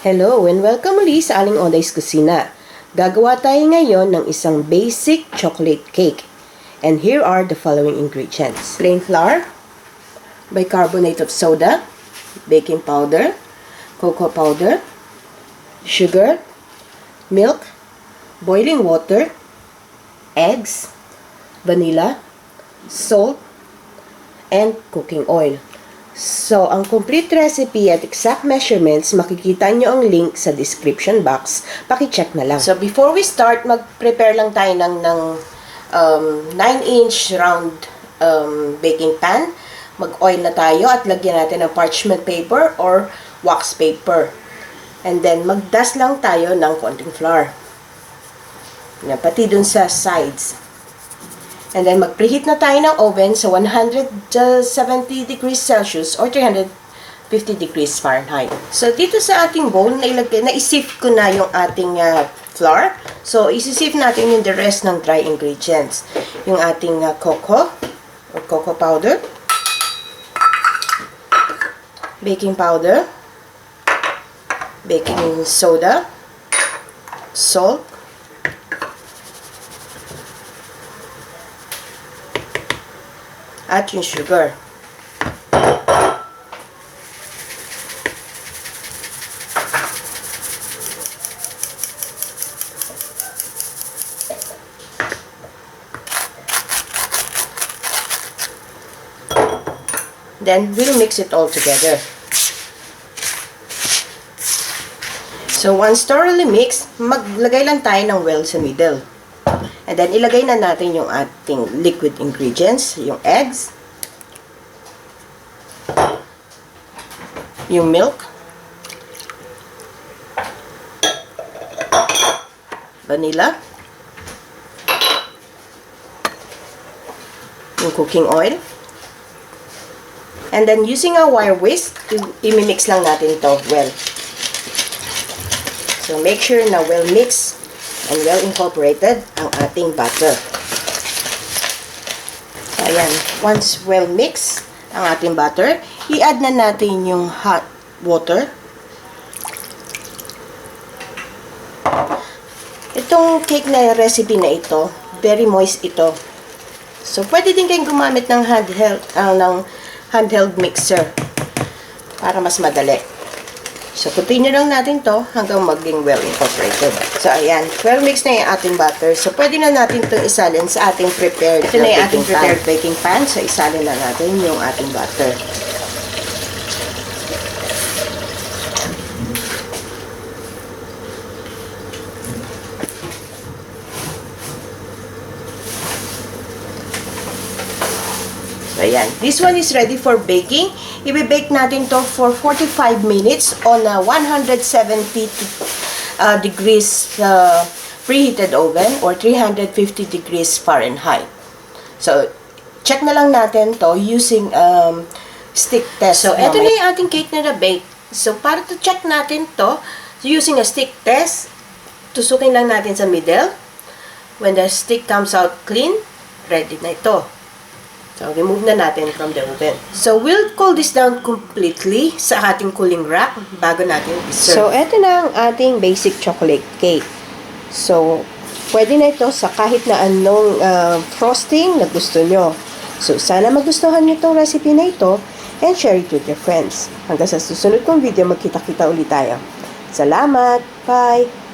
Hello and welcome muli sa Aling Oday's Kusina. Gagawa tayo ngayon ng isang basic chocolate cake. And here are the following ingredients. Plain flour, bicarbonate of soda, baking powder, cocoa powder, sugar, milk, boiling water, eggs, vanilla, salt, and cooking oil. So, ang complete recipe at exact measurements, makikita nyo ang link sa description box. Paki-check na lang. So, before we start, mag-prepare lang tayo ng 9-inch round baking pan. Mag-oil na tayo at lagyan natin ng parchment paper or wax paper. And then, mag-dust lang tayo ng konting flour. Pati dun sa sides. And then, mag-preheat na tayo ng oven sa 170 degrees Celsius or 350 degrees Fahrenheit. So, dito sa ating bowl, na-sieve ko na yung ating flour. So, isi-sieve natin yung the rest ng dry ingredients. Yung ating cocoa or cocoa powder, baking powder, baking soda, salt, at yung sugar. Then, we'll mix it all together. So, once thoroughly mixed, maglagay lang tayo ng well sa middle. And then, ilagay na natin yung ating liquid ingredients, yung eggs, yung milk, vanilla, yung cooking oil, and then using a wire whisk, imimix lang natin to well. So, make sure na well mixed and well incorporated ang ating butter. So, ayan. Once well mixed ang ating butter, i-add na natin yung hot water. Itong cake na recipe na ito, very moist ito. So, pwede din kayong gumamit ng handheld mixer para mas madali. So, continue lang natin to hanggang maging well incorporated. So, ayan. Well mixed na yung ating butter. So, pwede na natin itong isalin sa ating prepared baking pan. So, isalin na natin yung ating butter. So, ayan. This one is ready for baking. I-bake natin to for 45 minutes on a 170 degrees preheated oven or 350 degrees Fahrenheit. So, check na lang natin to using stick test. So, ito na yung ating cake na na-bake. So, para to check natin to, using a stick test, tusukin lang natin sa middle. When the stick comes out clean, ready na ito. So, remove na natin from the oven. So, we'll cool this down completely sa ating cooling rack bago natin i-serve. So, eto na ang ating basic chocolate cake. So, pwede na ito sa kahit na anong frosting na gusto nyo. So, sana magustuhan nyo itong recipe na ito and share it with your friends. Hanggang sa susunod kong video, magkita-kita ulit tayo. Salamat! Bye!